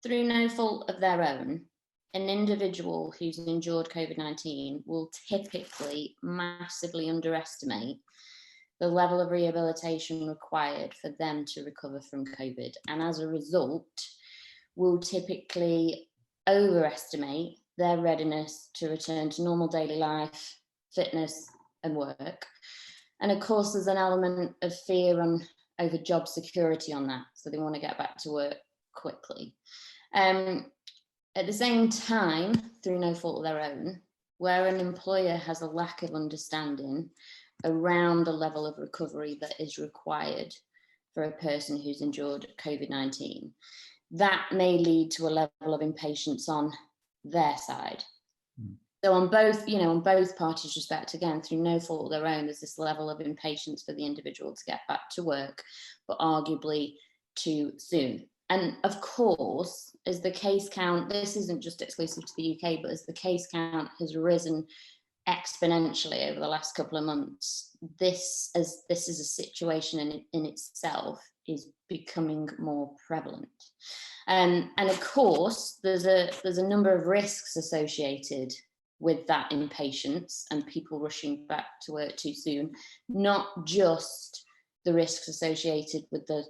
through no fault of their own, an individual who's endured COVID-19 will typically massively underestimate the level of rehabilitation required for them to recover from COVID. And as a result, will typically overestimate their readiness to return to normal daily life, fitness and work. And of course, there's an element of fear over job security on that. So they want to get back to work quickly. At the same time, through no fault of their own, where an employer has a lack of understanding around the level of recovery that is required for a person who's endured COVID-19, that may lead to a level of impatience on their side. So on both parties' respect, again, through no fault of their own, there's this level of impatience for the individual to get back to work, but arguably too soon. And of course, as the case count, this isn't just exclusive to the UK, but as the case count has risen exponentially over the last couple of months, this is a situation in itself is becoming more prevalent. And of course, there's a number of risks associated with that impatience and people rushing back to work too soon, not just the risks associated with the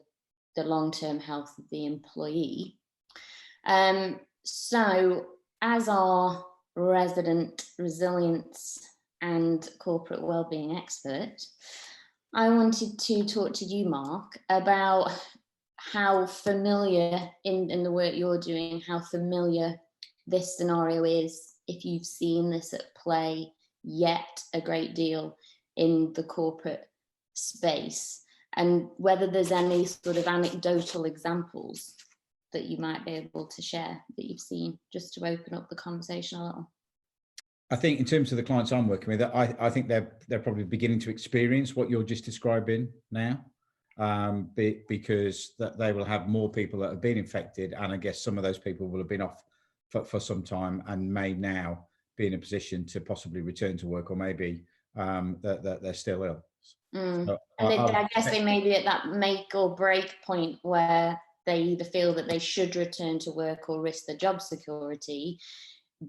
long-term health of the employee. So as our resident resilience and corporate wellbeing expert, I wanted to talk to you, Mark, about how familiar in the work you're doing, how familiar this scenario is, if you've seen this at play yet a great deal in the corporate space, and whether there's any sort of anecdotal examples that you might be able to share that you've seen, just to open up the conversation a little. I think in terms of the clients I'm working with, I think they're probably beginning to experience what you're just describing now, because that they will have more people that have been infected, and I guess some of those people will have been off for some time and may now be in a position to possibly return to work, or maybe that they're still ill. So I guess they may be at that make or break point where they either feel that they should return to work or risk their job security,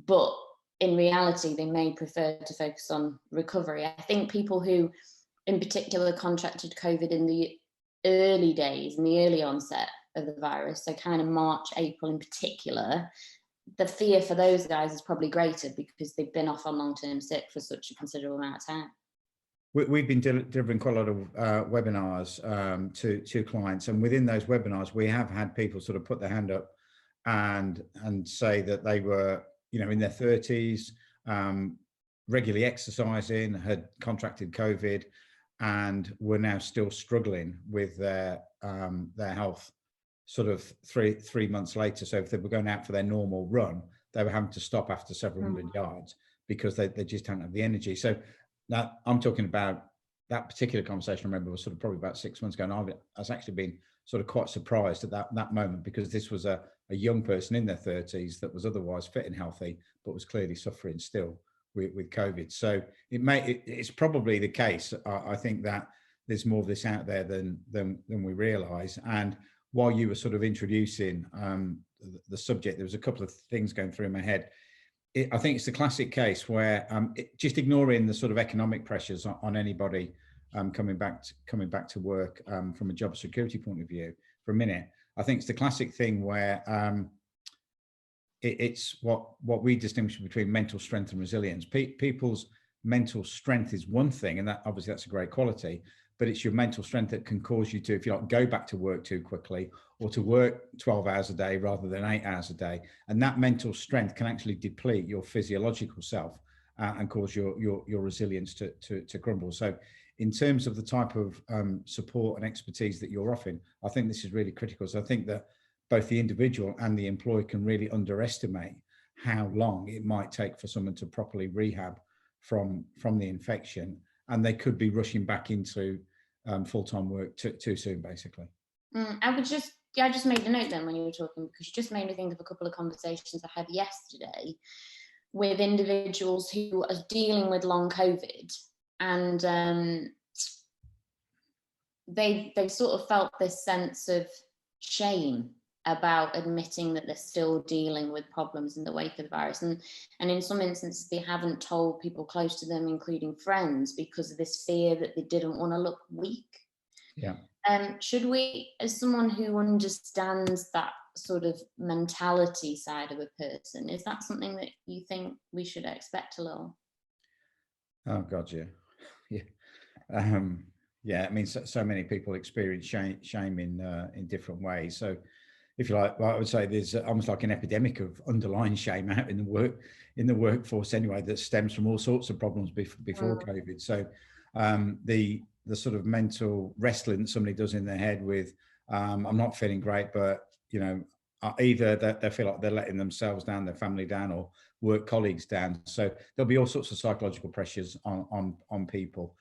but in reality, they may prefer to focus on recovery. I think people who in particular contracted COVID in the early days, in the early onset of the virus, so kind of March, April in particular, the fear for those guys is probably greater because they've been off on long-term sick for such a considerable amount of time. We've been delivering quite a lot of webinars to clients, and within those webinars, we have had people sort of put their hand up and say that they were, in their 30s, regularly exercising, had contracted COVID, and were now still struggling with their health. Sort of three months later, so if they were going out for their normal run, they were having to stop after several hundred yards because they just don't have the energy. So now I'm talking about that particular conversation. I remember was sort of probably about 6 months ago, and I was actually been sort of quite surprised at that moment, because this was a young person in their 30s that was otherwise fit and healthy, but was clearly suffering still with COVID. So it's probably the case. I think that there's more of this out there than we realise. And while you were sort of introducing the subject, there was a couple of things going through my head. I think it's the classic case where just ignoring the sort of economic pressures on anybody coming back to work from a job security point of view for a minute. I think it's the classic thing where it's what we distinguish between mental strength and resilience. People's mental strength is one thing, and that obviously that's a great quality, but it's your mental strength that can cause you to, if you like, go back to work too quickly, or to work 12 hours a day rather than 8 hours a day. And that mental strength can actually deplete your physiological self and cause your resilience to crumble. So in terms of the type of support and expertise that you're offering, I think this is really critical. So I think that both the individual and the employer can really underestimate how long it might take for someone to properly rehab from the infection, and they could be rushing back into full-time work too soon, basically. I just made a note then when you were talking, because you just made me think of a couple of conversations I had yesterday with individuals who are dealing with long COVID, and they sort of felt this sense of shame about admitting that they're still dealing with problems in the wake of the virus. And in some instances, they haven't told people close to them, including friends, because of this fear that they didn't want to look weak. Yeah. Should we, as someone who understands that sort of mentality side of a person, is that something that you think we should expect a little? Oh God, yeah. Yeah. I mean, so many people experience shame in different ways. So, if you like, well, I would say there's almost like an epidemic of underlying shame out in the workforce anyway, that stems from all sorts of problems before COVID. So, the sort of mental wrestling that somebody does in their head with, I'm not feeling great, but either they feel like they're letting themselves down, their family down, or work colleagues down. So there'll be all sorts of psychological pressures on people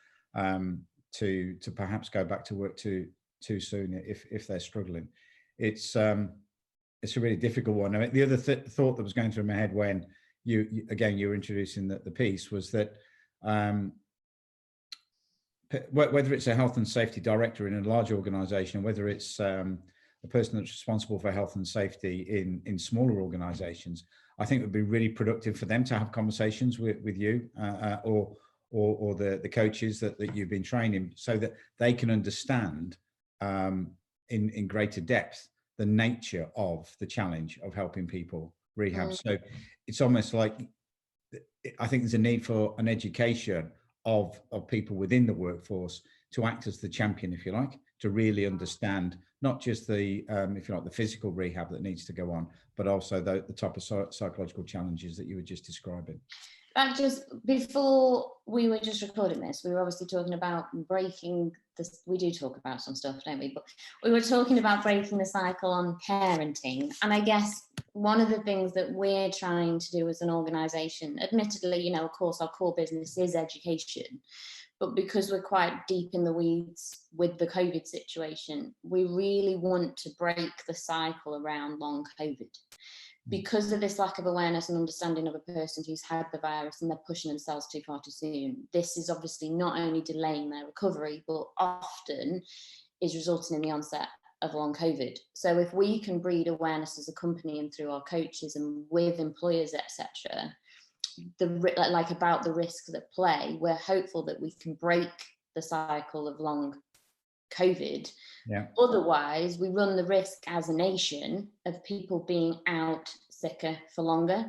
to perhaps go back to work too soon if they're struggling. It's a really difficult one. I mean, the other thought that was going through my head when you were introducing the piece was that whether it's a health and safety director in a large organization, or whether it's a person that's responsible for health and safety in smaller organizations, I think it would be really productive for them to have conversations with you or the coaches that you've been training, so that they can understand in greater depth the nature of the challenge of helping people rehab. So it's almost like, I think there's a need for an education of people within the workforce to act as the champion, if you like, to really understand not just the, if you like, the physical rehab that needs to go on, but also the type of psychological challenges that you were just describing. That just, before we were just recording this, we were obviously talking about breaking this. We do talk about some stuff, don't we? But we were talking about breaking the cycle on parenting. And I guess one of the things that we're trying to do as an organisation, admittedly, you know, of course, our core business is education, but because we're quite deep in the weeds with the COVID situation, we really want to break the cycle around long COVID. Because of this lack of awareness and understanding of a person who's had the virus and they're pushing themselves too far too soon, this is obviously not only delaying their recovery, but often is resulting in the onset of long COVID. So if we can breed awareness as a company and through our coaches and with employers, etc., like about the risks at play, we're hopeful that we can break the cycle of long COVID. Yeah. Otherwise, we run the risk as a nation of people being out sicker for longer.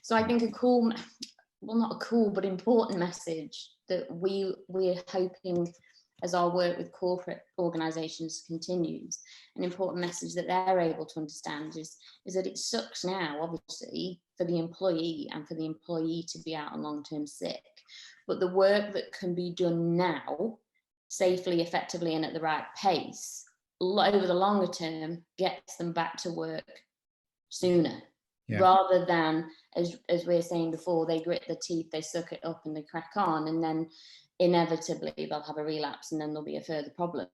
So I think not a cool, but important message that we're hoping, as our work with corporate organisations continues, an important message that they're able to understand is that it sucks now, obviously, for the employee and for the employee to be out on long-term sick. But the work that can be done now, safely, effectively, and at the right pace, over the longer term, gets them back to work sooner, rather than, as we were saying before, they grit their teeth, they suck it up and they crack on, and then inevitably they'll have a relapse and then there'll be a further problem.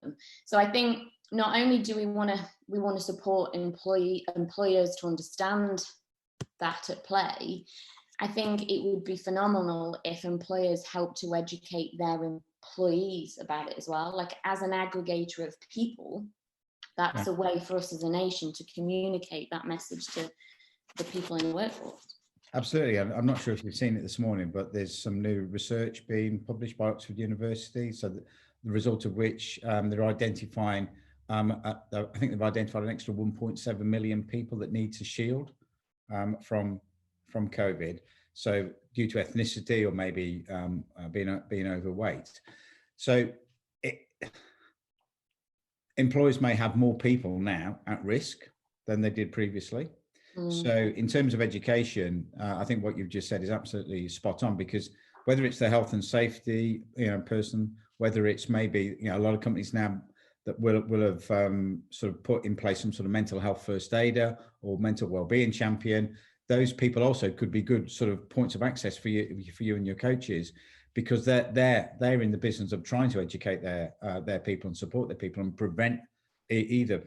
So I think not only do we want to support employers to understand that at play, I think it would be phenomenal if employers help to educate their employees about it as well. Like, as an aggregator of people, that's a way for us as a nation to communicate that message to the people in the workforce. Absolutely. I'm not sure if you've seen it this morning, but there's some new research being published by Oxford University. So the result of which they're identifying, I think they've identified an extra 1.7 million people that need to shield from COVID. So due to ethnicity or maybe being overweight. So employers may have more people now at risk than they did previously. So in terms of education, I think what you've just said is absolutely spot on, because whether it's the health and safety person, whether it's maybe a lot of companies now that will have sort of put in place some sort of mental health first aider or mental wellbeing champion, those people also could be good sort of points of access for you and your coaches, because they're in the business of trying to educate their people and support their people and prevent either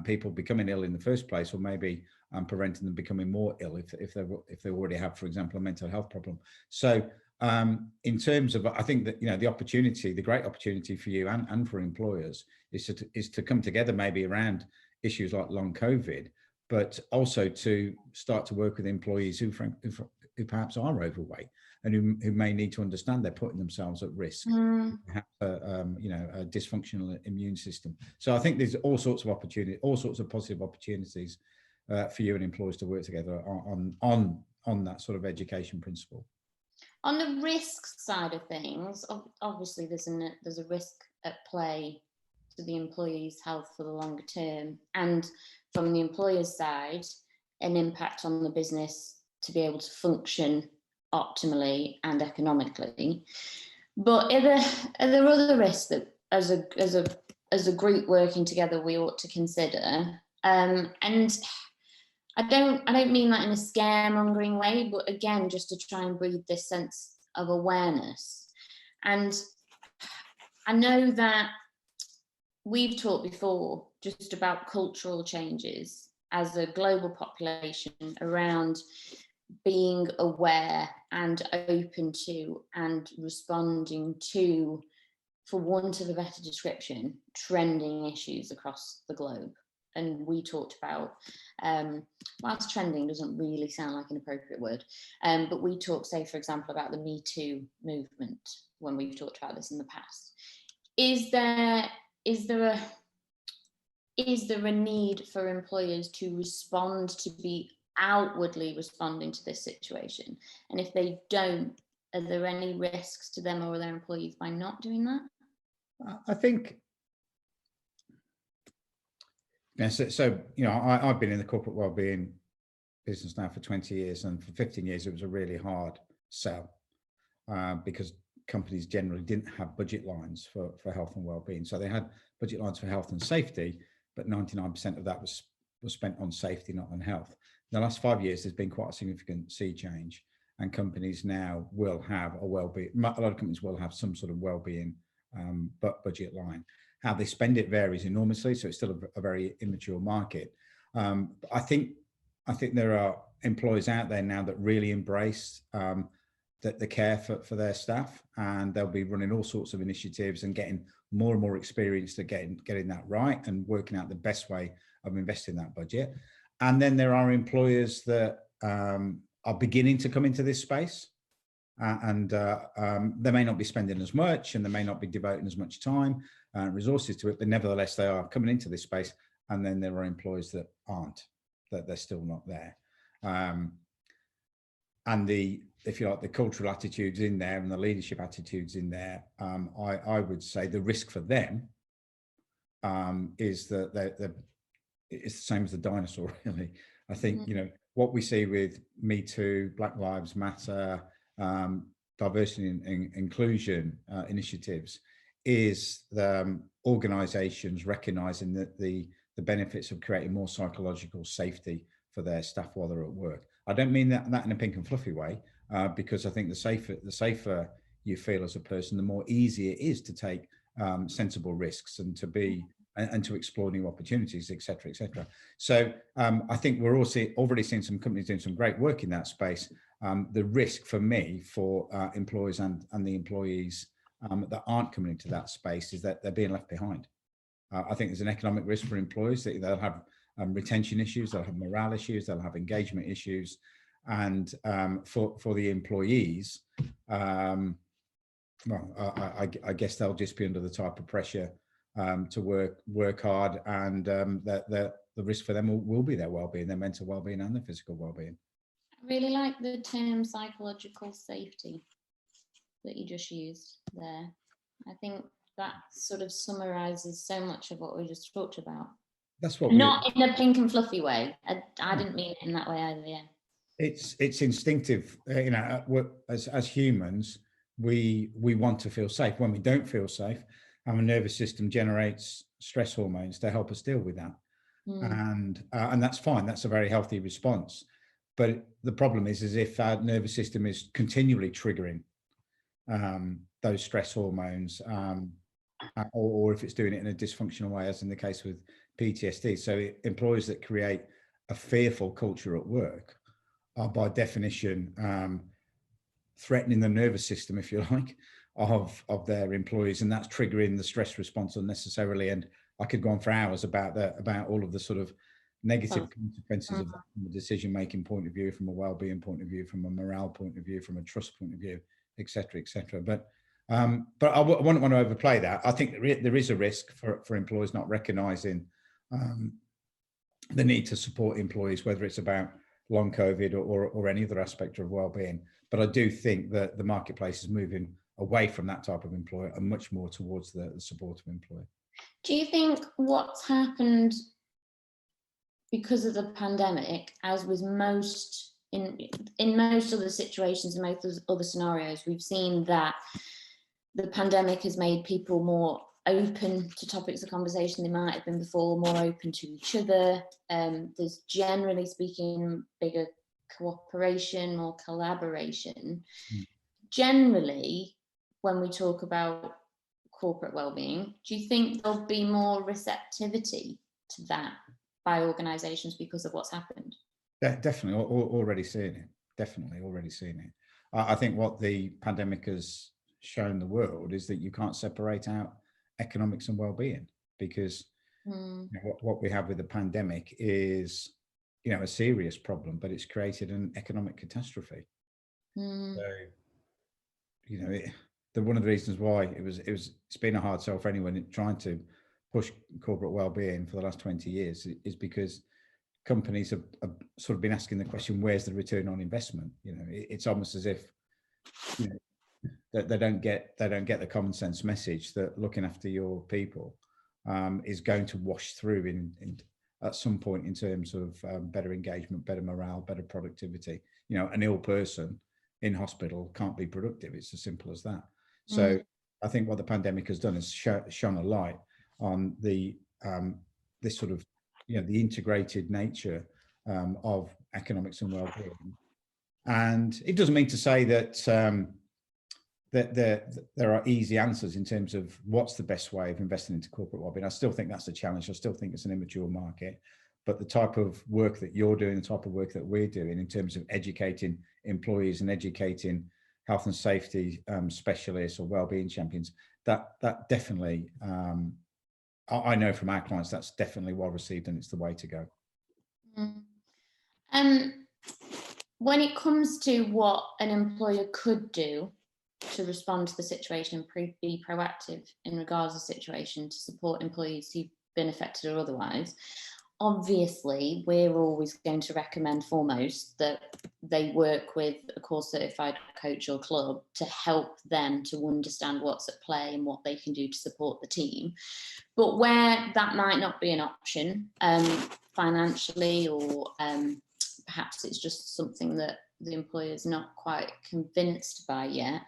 people becoming ill in the first place, or maybe preventing them becoming more ill if they already have, for example, a mental health problem. So in terms of, I think that the great opportunity for you and for employers is to come together maybe around issues like long COVID, but also to start to work with employees who perhaps are overweight and who may need to understand they're putting themselves at risk, have a dysfunctional immune system. So I think there's all sorts of opportunity, all sorts of positive opportunities for you and employers to work together on that sort of education principle. On the risk side of things, obviously there's a risk at play to the employee's health for the longer term, and from the employer's side, an impact on the business to be able to function optimally and economically. But are there other risks that as a group working together we ought to consider? And I don't mean that in a scaremongering way, but again, just to try and breed this sense of awareness. And I know that we've talked before just about cultural changes as a global population around being aware and open to and responding to, for want of a better description, trending issues across the globe. And we talked about, whilst trending doesn't really sound like an appropriate word, but we talked, say, for example, about the Me Too movement when we've talked about this in the past. Is there a need for employers to respond, to be outwardly responding to this situation? And if they don't, are there any risks to them or their employees by not doing that? I think, so I've been in the corporate wellbeing business now for 20 years, and for 15 years it was a really hard sell because companies generally didn't have budget lines for health and wellbeing. So they had budget lines for health and safety, but 99% of that was spent on safety, not on health. In the last 5 years, there's been quite a significant sea change, and companies now will have a wellbeing. A lot of companies will have some sort of wellbeing budget line. How they spend it varies enormously, so it's still a very immature market. I think there are employers out there now that really embrace the care for their staff, and they'll be running all sorts of initiatives and getting more and more experience at getting that right and working out the best way of investing that budget. And then there are employers that are beginning to come into this space, and they may not be spending as much, and they may not be devoting as much time and resources to it, but nevertheless they are coming into this space. And then there are employers that aren't, that they're still not there. And if you like, the cultural attitudes in there and the leadership attitudes in there, I would say the risk for them is that it's the same as the dinosaur, really. I think, what we see with Me Too, Black Lives Matter, diversity and inclusion initiatives is the organisations recognising that the benefits of creating more psychological safety for their staff while they're at work. I don't mean that in a pink and fluffy way, because I think the safer you feel as a person, the more easy it is to take sensible risks and to explore new opportunities, etc., etc. So I think we're also already seeing some companies doing some great work in that space. The risk for me, for employers and the employees that aren't coming into that space, is that they're being left behind. I think there's an economic risk for employers that they'll have retention issues, they'll have morale issues, they'll have engagement issues, and for the employees, I guess they'll just be under the type of pressure to work hard, and the risk for them will be their well-being, their mental well-being and their physical well-being. I really like the term psychological safety that you just used there. I think that sort of summarises so much of what we just talked about. That's what not in a pink and fluffy way. I didn't mean it in that way either. Yeah. It's instinctive. As humans, we want to feel safe. When we don't feel safe, our nervous system generates stress hormones to help us deal with that, and that's fine. That's a very healthy response. But the problem is if our nervous system is continually triggering those stress hormones, or if it's doing it in a dysfunctional way, as in the case with PTSD. So employers that create a fearful culture at work are by definition threatening the nervous system, if you like, of their employees, and that's triggering the stress response unnecessarily. And I could go on for hours about all of the sort of negative consequences of that from a decision-making point of view, from a well-being point of view, from a morale point of view, from a trust point of view, etc., etc. But I wouldn't want to overplay that. I think there is a risk for employers not recognising the need to support employees, whether it's about long COVID or any other aspect of well-being. But I do think that the marketplace is moving away from that type of employer and much more towards the support of employer. Do you think what's happened because of the pandemic, as with most in most other situations, in most other scenarios, we've seen that the pandemic has made people more open to topics of conversation they might have been before, more open to each other. There's, generally speaking, bigger cooperation, more collaboration. Generally, when we talk about corporate wellbeing, do you think there'll be more receptivity to that by organisations because of what's happened? Definitely, already seeing it. Definitely, already seeing it. I think what the pandemic has shown the world is that you can't separate out economics and well-being, because you know, what we have with the pandemic is, you know, a serious problem, but it's created an economic catastrophe. So, you know, one of the reasons why it's been a hard sell for anyone trying to push corporate well-being for the last 20 years is because companies have sort of been asking the question, where's the return on investment? You know, it's almost as if, you know, that they don't get the common sense message that looking after your people is going to wash through in at some point in terms of better engagement, better morale, better productivity. You know, an ill person in hospital can't be productive. It's as simple as that. So I think what the pandemic has done is shone a light on the this sort of, you know, the integrated nature of economics and well-being. And it doesn't mean to say that that there are easy answers in terms of what's the best way of investing into corporate well-being. I still think that's a challenge. I still think it's an immature market. But the type of work that you're doing, the type of work that we're doing in terms of educating employees and educating health and safety specialists or well-being champions, that definitely, I know from our clients, that's definitely well received, and it's the way to go. When it comes to what an employer could do to respond to the situation and be proactive in regards to the situation to support employees who've been affected or otherwise, obviously we're always going to recommend foremost that they work with a CAWS certified coach or club to help them to understand what's at play and what they can do to support the team. But where that might not be an option financially, or perhaps it's just something that the employer's not quite convinced by yet,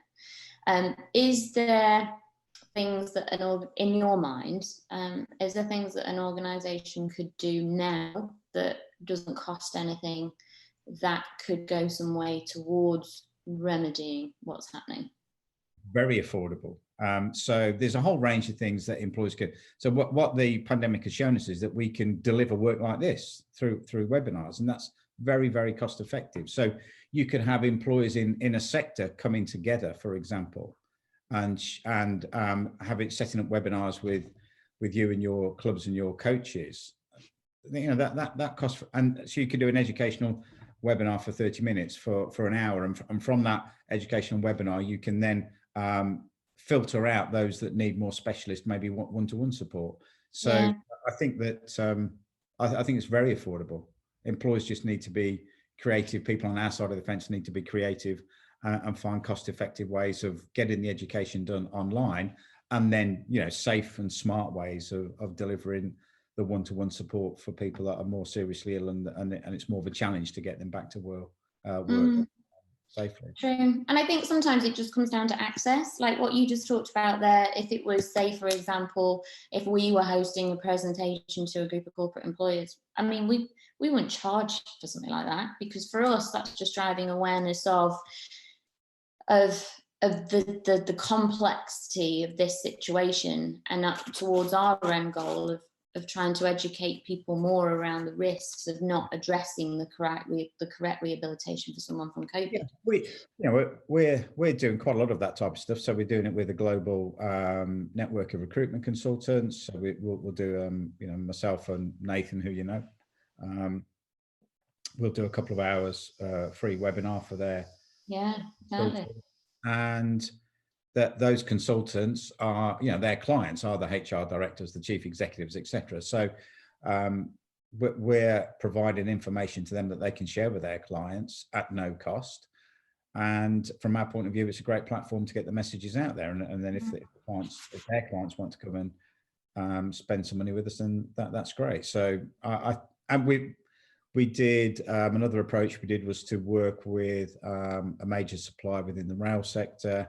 is there things that in your mind, is there things that an organisation could do now that doesn't cost anything that could go some way towards remedying what's happening? Very affordable. So there's a whole range of things that employers can. So what the pandemic has shown us is that we can deliver work like this through webinars, and that's very, very cost effective. So you could have employers in a sector coming together, for example, and have it setting up webinars with you and your clubs and your coaches. You know, that costs, and so you could do an educational webinar for 30 minutes for an hour, and from that educational webinar you can then filter out those that need more specialist, maybe one-to-one support. So yeah. I think that I think it's very affordable. Employers just need to be creative. People on our side of the fence need to be creative and find cost-effective ways of getting the education done online, and then, you know, safe and smart ways of delivering the one-to-one support for people that are more seriously ill, and it's more of a challenge to get them back to work safely. True. And I think sometimes it just comes down to access, like what you just talked about there. If it was, say, for example, if we were hosting a presentation to a group of corporate employers, I mean, we wouldn't charge for something like that, because for us, that's just driving awareness of the complexity of this situation, and up towards our end goal of trying to educate people more around the risks of not addressing the correct rehabilitation for someone from COVID. Yeah, we're doing quite a lot of that type of stuff. So we're doing it with a global network of recruitment consultants. So we'll do, you know, myself and Nathan, who you know, we'll do a couple of hours free webinar for their exactly. And that those consultants are, their clients are the HR directors, the chief executives, etc. So we're providing information to them that they can share with their clients at no cost. And from our point of view, it's a great platform to get the messages out there. And then if their clients want to come and spend some money with us, then that's great. So we did another approach we did was to work with a major supplier within the rail sector,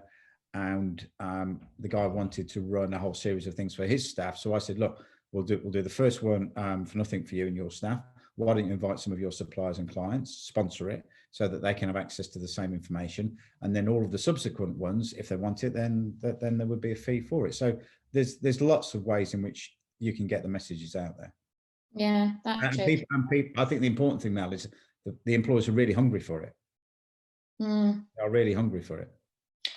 and the guy wanted to run a whole series of things for his staff. So I said, look, we'll do the first one for nothing for you and your staff. Why don't you invite some of your suppliers and clients, sponsor it, so that they can have access to the same information, and then all of the subsequent ones, if they want it, then there would be a fee for it. So there's lots of ways in which you can get the messages out there. Yeah, that's true. People, I think the important thing now is the employers are really hungry for it. They are really hungry for it.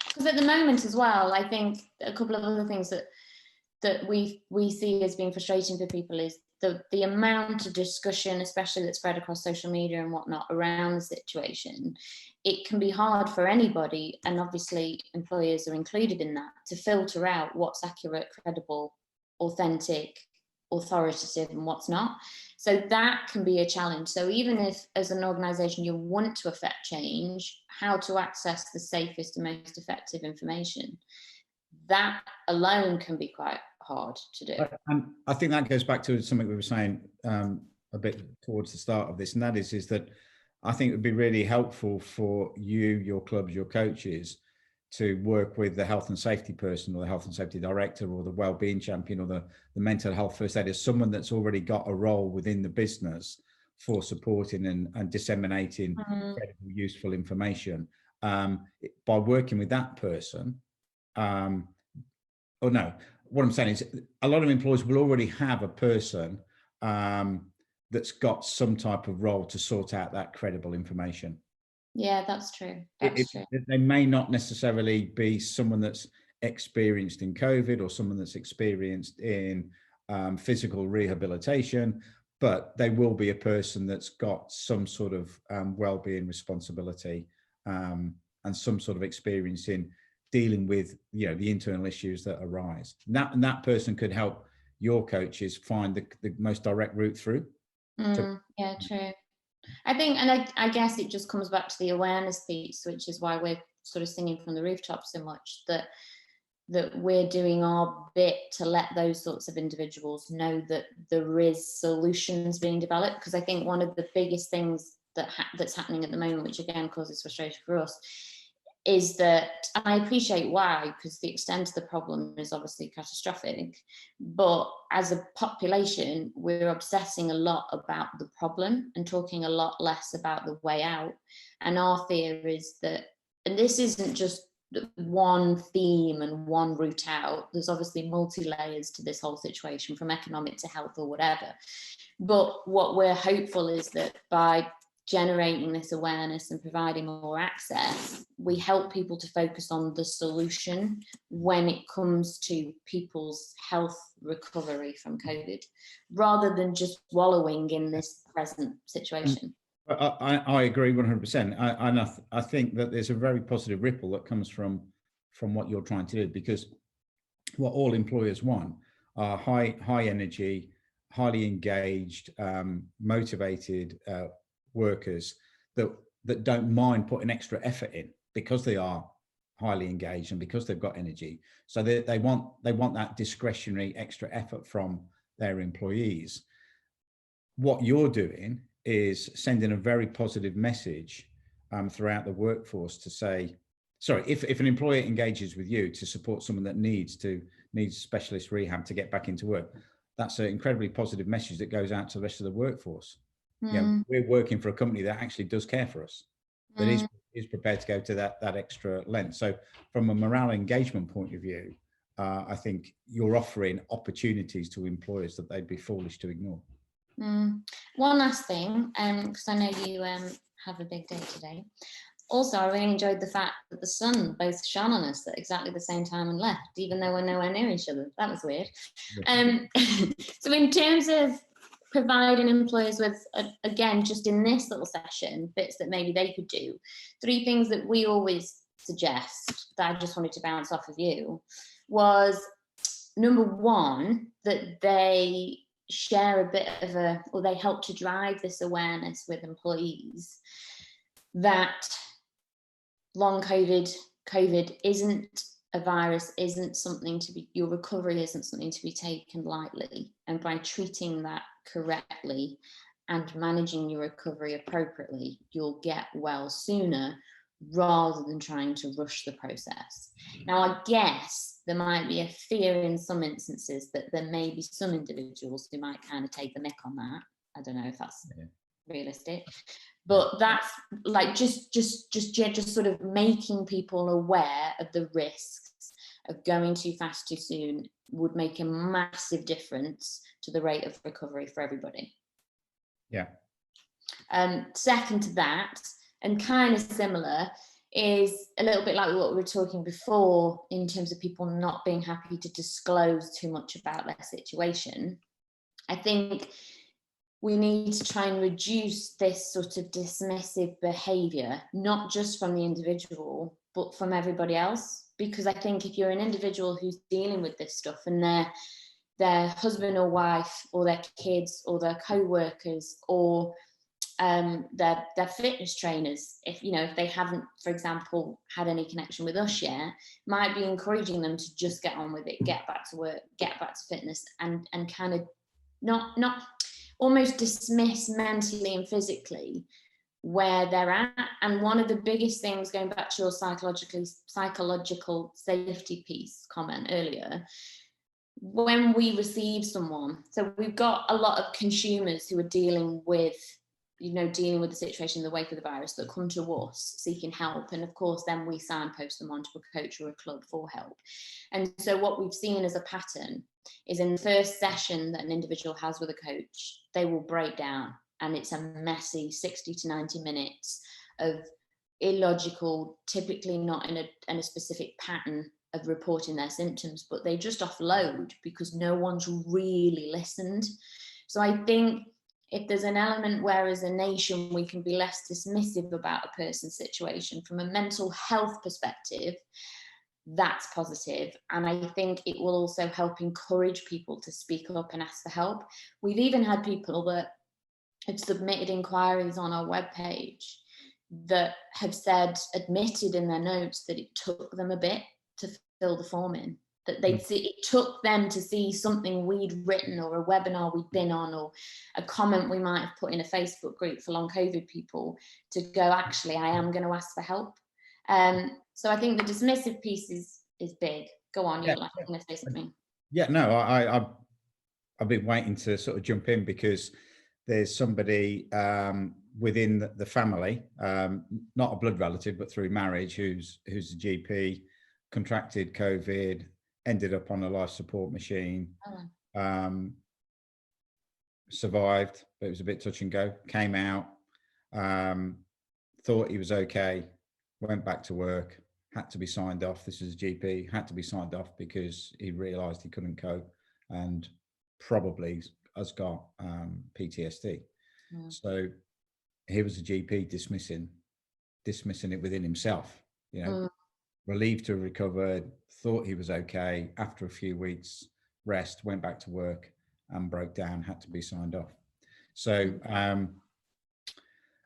Because at the moment as well, I think a couple of other things that we see as being frustrating for people is the amount of discussion, especially that's spread across social media and whatnot around the situation. It can be hard for anybody, and obviously employers are included in that, to filter out what's accurate, credible, authentic, authoritative, and what's not. So that can be a challenge. So even if as an organisation you want to affect change, how to access the safest and most effective information, that alone can be quite hard to do. I think that goes back to something we were saying a bit towards the start of this, and that is that I think it would be really helpful for you, your clubs, your coaches, to work with the health and safety person or the health and safety director or the wellbeing champion or the mental health first aider, someone that's already got a role within the business for supporting and disseminating credible, useful information. By working with that person, what I'm saying is a lot of employers will already have a person that's got some type of role to sort out that credible information. Yeah, that's true. That's true. They may not necessarily be someone that's experienced in COVID or someone that's experienced in physical rehabilitation, but they will be a person that's got some sort of well-being responsibility and some sort of experience in dealing with the internal issues that arise. And that person could help your coaches find the most direct route through. Yeah, true. I think, and I guess it just comes back to the awareness piece, which is why we're sort of singing from the rooftops so much, that we're doing our bit to let those sorts of individuals know that there is solutions being developed. Because I think one of the biggest things that's happening at the moment, which again causes frustration for us, is that, and I appreciate why, because the extent of the problem is obviously catastrophic, but as a population, we're obsessing a lot about the problem and talking a lot less about the way out. And our fear is that, and this isn't just one theme and one route out, there's obviously multi-layers to this whole situation, from economic to health or whatever. But what we're hopeful is that by generating this awareness and providing more access, we help people to focus on the solution when it comes to people's health recovery from COVID, rather than just wallowing in this present situation. I agree 100%. I think that there's a very positive ripple that comes from what you're trying to do, because what all employers want are high energy, highly engaged, motivated workers that don't mind putting extra effort in because they are highly engaged and because they've got energy. So they want that discretionary extra effort from their employees. What you're doing is sending a very positive message throughout the workforce to say, sorry, if an employer engages with you to support someone that needs specialist rehab to get back into work, that's an incredibly positive message that goes out to the rest of the workforce. We're working for a company that actually does care for us, that is prepared to go to that extra length. So from a morale engagement point of view, I think you're offering opportunities to employers that they'd be foolish to ignore. One last thing, because I know you have a big day today. Also, I really enjoyed the fact that the sun both shone on us at exactly the same time and left, even though we're nowhere near each other. That was weird. So in terms of providing employers with, again, just in this little session, bits that maybe they could do. 3 things that we always suggest that I just wanted to bounce off of you was, number 1, that they share a bit of or they help to drive this awareness with employees that long COVID isn't a virus, isn't something to be, your recovery isn't something to be taken lightly. And by treating that correctly and managing your recovery appropriately, you'll get well sooner rather than trying to rush the process. Now, I guess there might be a fear in some instances that there may be some individuals who might kind of take the mick on that. I don't know if that's realistic, but that's like just sort of making people aware of the risks of going too fast too soon would make a massive difference to the rate of recovery for everybody. Yeah. Second to that, and kind of similar, is a little bit like what we were talking before in terms of people not being happy to disclose too much about their situation. I think we need to try and reduce this sort of dismissive behaviour, not just from the individual, but from everybody else. Because I think if you're an individual who's dealing with this stuff and their husband or wife or their kids or their co-workers or their fitness trainers, if they haven't, for example, had any connection with us yet, might be encouraging them to just get on with it, get back to work, get back to fitness, and kind of not almost dismiss mentally and physically where they're at. And one of the biggest things, going back to your psychological safety piece comment earlier, when we receive someone, so we've got a lot of consumers who are dealing with the situation in the wake of the virus that come to us seeking help. And of course, then we signpost them onto a coach or a club for help. And so what we've seen as a pattern is in the first session that an individual has with a coach, they will break down, and it's a messy 60 to 90 minutes of illogical, typically not in a specific pattern of reporting their symptoms, but they just offload because no one's really listened. So I think if there's an element where as a nation we can be less dismissive about a person's situation from a mental health perspective, that's positive. And I think it will also help encourage people to speak up and ask for help. We've even had people that have submitted inquiries on our webpage that have admitted in their notes that it took them a bit to fill the form in, that it took them to see something we'd written or a webinar we'd been on or a comment we might have put in a Facebook group for long COVID people to go, actually, I am going to ask for help. So I think the dismissive piece is big. Go on, you're like going to say something. Yeah, no, I've been waiting to sort of jump in because there's somebody within the family, not a blood relative, but through marriage, who's a GP, contracted COVID, ended up on a life support machine, survived, but it was a bit touch and go, came out, thought he was okay, went back to work, had to be signed off. This is a GP, had to be signed off because he realised he couldn't cope and probably has got PTSD. So he was a GP dismissing it within himself, relieved to have recovered, thought he was okay. After a few weeks rest, went back to work and broke down, had to be signed off. So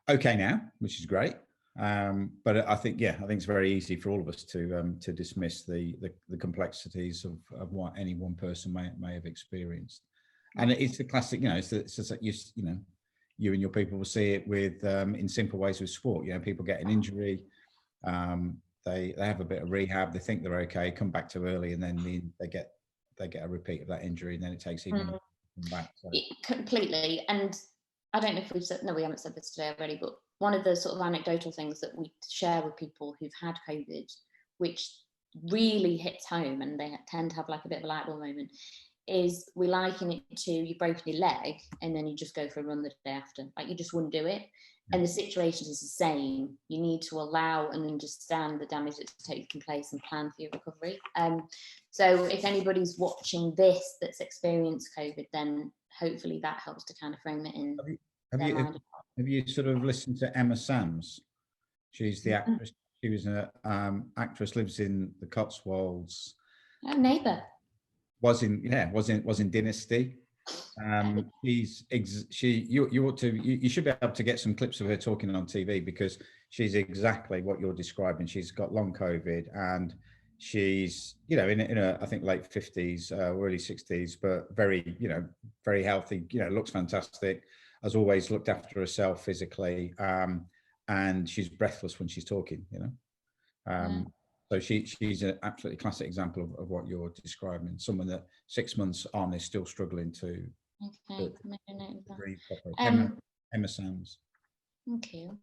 okay now, which is great. But I think it's very easy for all of us to dismiss the complexities of what any one person may have experienced. And it's the classic, you and your people will see it with in simple ways with sport. People get an injury, they have a bit of rehab, they think they're okay, come back too early, and then they get a repeat of that injury, and then it takes even longer to come back. So. Completely. And I don't know if we haven't said this today already, but one of the sort of anecdotal things that we share with people who've had COVID, which really hits home and they tend to have like a bit of a light bulb moment, is we liken it to you've broken your leg and then you just go for a run the day after. Like you just wouldn't do it. and the situation is the same, you need to allow and understand the damage that's taking place and plan for your recovery. So if anybody's watching this that's experienced COVID, then hopefully that helps to kind of frame it in their mind. Have you sort of listened to Emma Sams? She's the actress. She was an actress, lives in the Cotswolds. Oh, neighbour. Was in Dynasty. You should be able to get some clips of her talking on TV, because she's exactly what you're describing. She's got long COVID, and she's, in a I think late 50s, early 60s, but very, very healthy, looks fantastic, has always looked after herself physically, and she's breathless when she's talking, So she's an absolutely classic example of what you're describing. Someone that 6 months on is still struggling to breathe properly. Emma Sams. Thank you.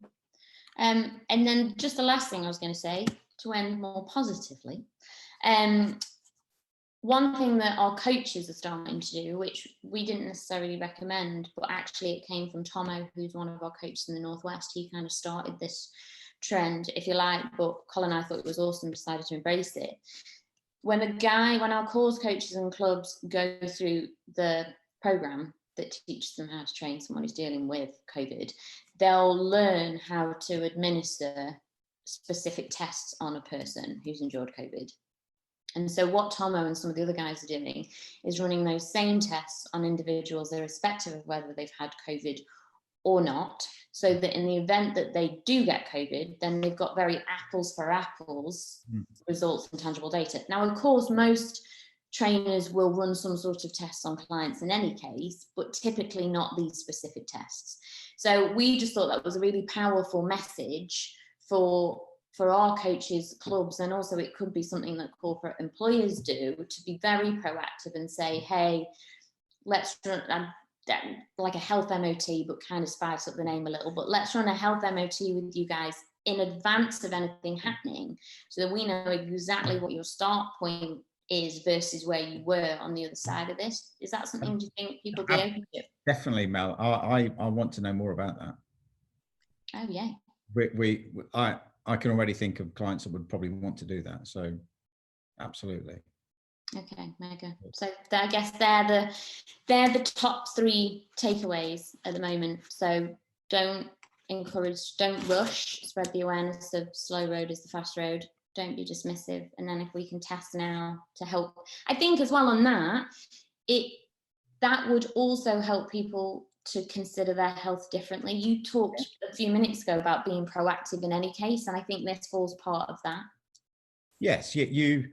And then just the last thing I was going to say, to end more positively, one thing that our coaches are starting to do, which we didn't necessarily recommend, but actually it came from Tomo, who's one of our coaches in the Northwest. He kind of started this trend, if you like, but Colin and I thought it was awesome, decided to embrace it. When our CAWS coaches and clubs go through the program that teaches them how to train someone who's dealing with COVID, they'll learn how to administer specific tests on a person who's endured COVID. And so what Tomo and some of the other guys are doing is running those same tests on individuals, irrespective of whether they've had COVID or not, so that in the event that they do get COVID, then they've got very apples for apples results and tangible data. Now, of course, most trainers will run some sort of tests on clients in any case, but typically not these specific tests. So we just thought that was a really powerful message for our coaches, clubs, and also it could be something that corporate employers do, to be very proactive and say, hey, let's run like a health MOT, but kind of spice up the name a little, but let's run a health MOT with you guys in advance of anything happening, so that we know exactly what your start point is versus where you were on the other side of this. Is that something you think people be open to? Definitely, Mel. I want to know more about that. Oh yeah. I can already think of clients that would probably want to do that. So absolutely. Okay, mega. So I guess they're the top 3 takeaways at the moment. So don't rush, spread the awareness of slow road is the fast road. Don't be dismissive. And then if we can test now to help, I think as well on that, that would also help people to consider their health differently. You talked a few minutes ago about being proactive in any case, and I think this falls part of that. Yes, you're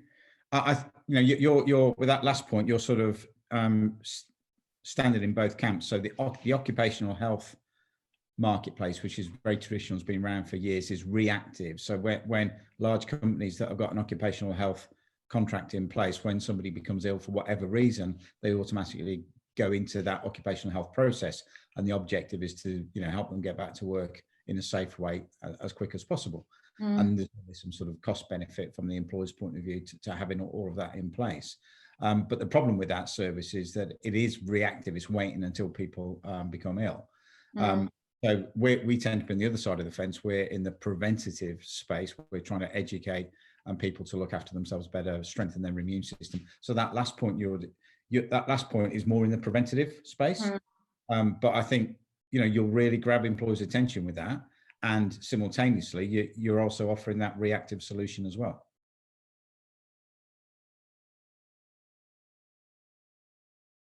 with that last point, you're sort of standing in both camps. So the occupational health marketplace, which is very traditional, has been around for years, is reactive. So when large companies that have got an occupational health contract in place, when somebody becomes ill for whatever reason, they automatically go into that occupational health process, and the objective is to help them get back to work in a safe way as quick as possible. And there's some sort of cost benefit from the employer's point of view to having all of that in place. But the problem with that service is that it is reactive. It's waiting until people become ill. So we tend to be on the other side of the fence. We're in the preventative space. We're trying to educate people to look after themselves better, strengthen their immune system. So that last point, that last point is more in the preventative space. But I think you'll really grab employers' attention with that, and simultaneously you're also offering that reactive solution as well.